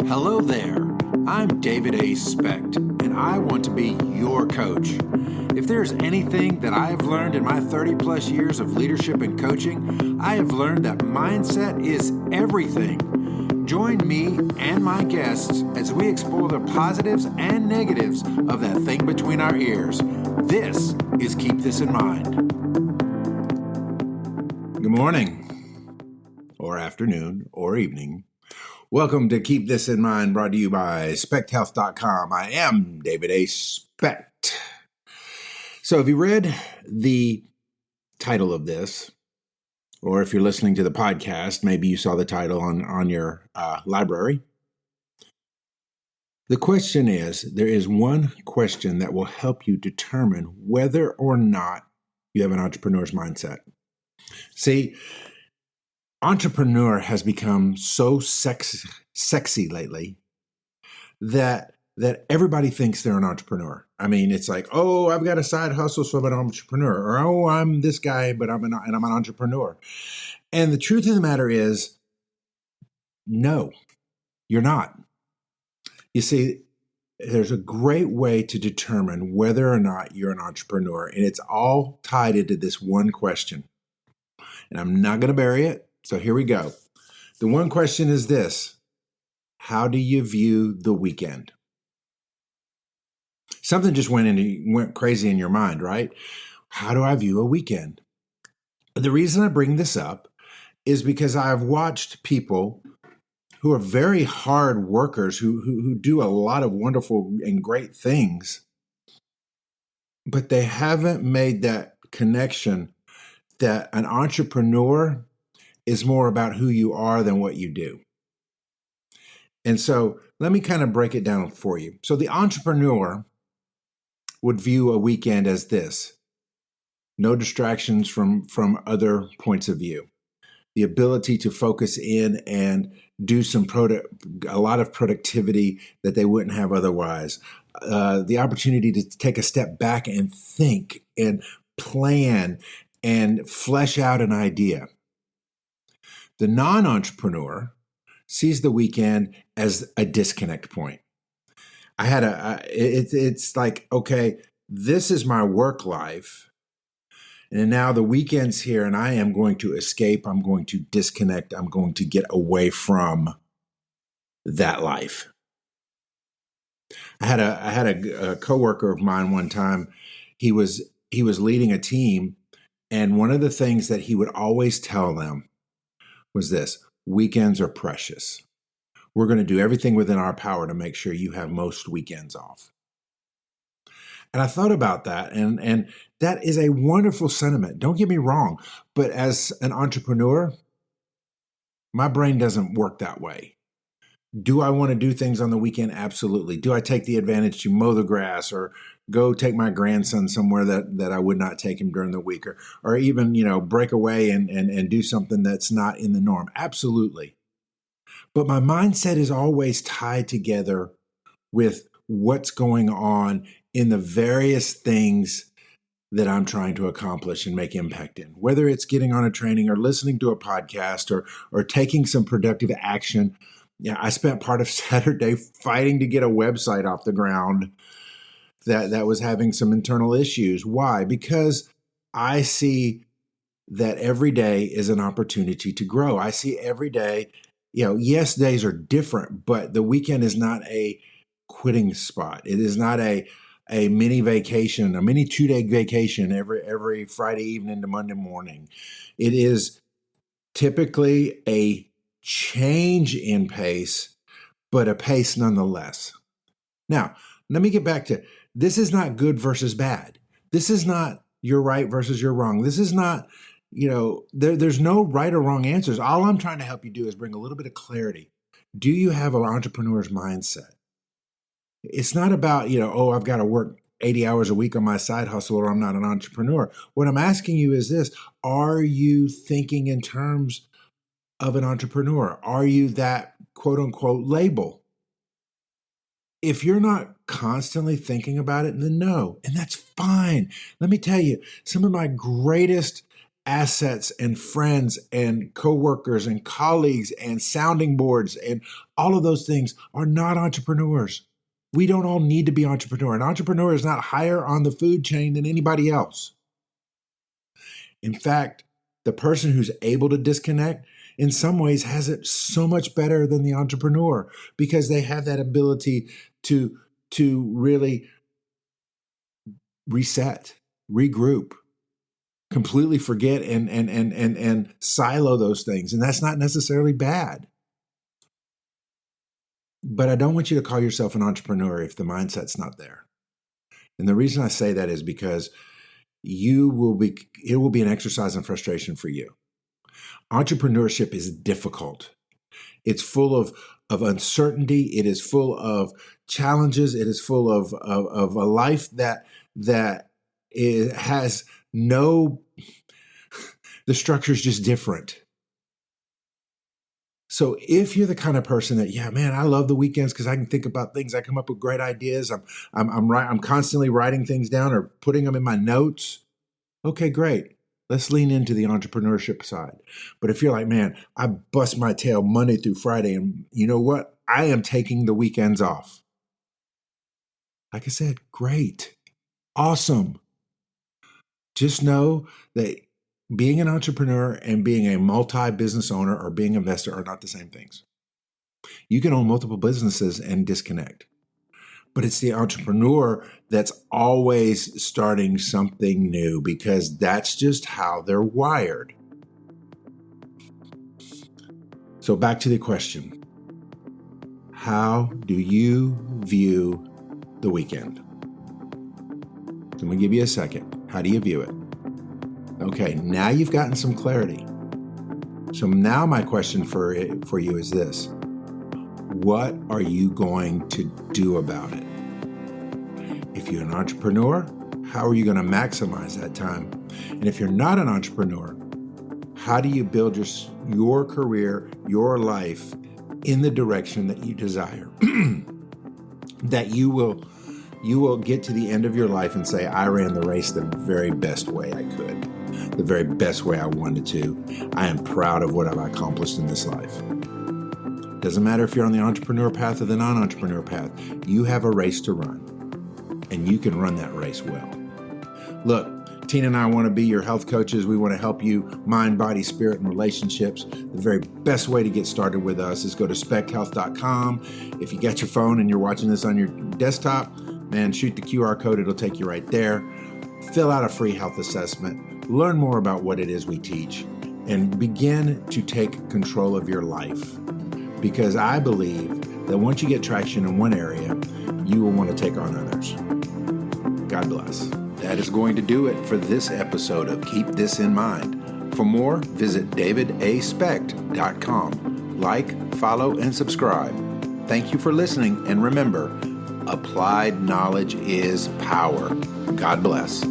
Hello there. I'm David A. Specht, and I want to be your coach. If there's anything that I have learned in my 30 plus years of leadership and coaching, I have learned that mindset is everything. Join me and my guests as we explore the positives and negatives of that thing between our ears. This is Keep This in Mind. Good morning, or afternoon, or evening. Welcome to Keep This in Mind, brought to you by SpechtHealth.com. I am David A. Specht. So have you read the title of this? Or if you're listening to the podcast, maybe you saw the title on your library. The question is, there is one question that will help you determine whether or not you have an entrepreneur's mindset. See, entrepreneur has become so sexy lately that everybody thinks they're an entrepreneur. I mean, it's like, oh, I've got a side hustle, so I'm an entrepreneur. Or, oh, I'm this guy, but I'm an entrepreneur. And the truth of the matter is, no, you're not. You see, there's a great way to determine whether or not you're an entrepreneur, and it's all tied into this one question. And I'm not going to bury it, so here we go. The one question is this: how do you view the weekend? Something just went crazy in your mind, right? How do I view a weekend? The reason I bring this up is because I've watched people who are very hard workers, who do a lot of wonderful and great things, but they haven't made that connection that an entrepreneur is more about who you are than what you do. And so let me kind of break it down for you. So the entrepreneur would view a weekend as this: no distractions from other points of view. The ability to focus in and do a lot of productivity that they wouldn't have otherwise. The opportunity to take a step back and think and plan and flesh out an idea. The non-entrepreneur sees the weekend as a disconnect point. It's like, okay, this is my work life, and now the weekend's here, and I am going to escape. I'm going to disconnect. I'm going to get away from that life. I had a coworker of mine one time. He was leading a team, and one of the things that he would always tell them was this: weekends are precious. We're going to do everything within our power to make sure you have most weekends off. And I thought about that, and that is a wonderful sentiment. Don't get me wrong, but as an entrepreneur, my brain doesn't work that way. Do I want to do things on the weekend? Absolutely. Do I take the advantage to mow the grass or go take my grandson somewhere that I would not take him during the week, or even, break away and do something that's not in the norm? Absolutely. But my mindset is always tied together with what's going on in the various things that I'm trying to accomplish and make impact in, whether it's getting on a training or listening to a podcast or taking some productive action. Yeah, I spent part of Saturday fighting to get a website off the ground that was having some internal issues. Why? Because I see that every day is an opportunity to grow. I see every day, yes, days are different, but the weekend is not a quitting spot. It is not a mini vacation, a mini 2-day vacation every Friday evening to Monday morning. It is typically a change in pace, but a pace nonetheless. Now, let me get back to, this is not good versus bad. This is not you're right versus you're wrong. This is not, there's no right or wrong answers. All I'm trying to help you do is bring a little bit of clarity. Do you have an entrepreneur's mindset? It's not about, I've got to work 80 hours a week on my side hustle or I'm not an entrepreneur. What I'm asking you is this: are you thinking in terms of an entrepreneur? Are you that quote unquote label? If you're not constantly thinking about it, then no, and that's fine. Let me tell you, some of my greatest assets and friends and coworkers and colleagues and sounding boards and all of those things are not entrepreneurs. We don't all need to be entrepreneur. An entrepreneur is not higher on the food chain than anybody else. In fact, the person who's able to disconnect in some ways has it so much better than the entrepreneur because they have that ability to really reset, regroup, completely forget and silo those things. And that's not necessarily bad. But I don't want you to call yourself an entrepreneur if the mindset's not there. And the reason I say that is because it will be an exercise in frustration for you. Entrepreneurship is difficult. It's full of uncertainty. It is full of challenges. It is full of a life that has no, the structure is just different. So if you're the kind of person that, yeah, man, I love the weekends because I can think about things. I come up with great ideas. I'm constantly writing things down or putting them in my notes. Okay, great. Let's lean into the entrepreneurship side. But if you're like, man, I bust my tail Monday through Friday, and you know what? I am taking the weekends off. Like I said, great. Awesome. Just know that being an entrepreneur and being a multi-business owner or being an investor are not the same things. You can own multiple businesses and disconnect. But it's the entrepreneur that's always starting something new because that's just how they're wired. So back to the question. How do you view the weekend? I'm going to give you a second. How do you view it? Okay, now you've gotten some clarity. So now my question for you is this. What are you going to do about it? If you're an entrepreneur, how are you going to maximize that time? And if you're not an entrepreneur, how do you build your career, your life in the direction that you desire? That you will get to the end of your life and say, I ran the race the very best way I could, the very best way I wanted to. I am proud of what I've accomplished in this life. Doesn't matter if you're on the entrepreneur path or the non-entrepreneur path, you have a race to run, and you can run that race well. Look, Tina and I want to be your health coaches. We want to help you mind, body, spirit, and relationships. The very best way to get started with us is go to specthealth.com. If you got your phone and you're watching this on your desktop, man, shoot the QR code. It'll take you right there. Fill out a free health assessment. Learn more about what it is we teach and begin to take control of your life. Because I believe that once you get traction in one area, you will want to take on others. God bless. That is going to do it for this episode of Keep This in Mind. For more, visit davidaspecht.com. Like, follow, and subscribe. Thank you for listening, and remember, applied knowledge is power. God bless.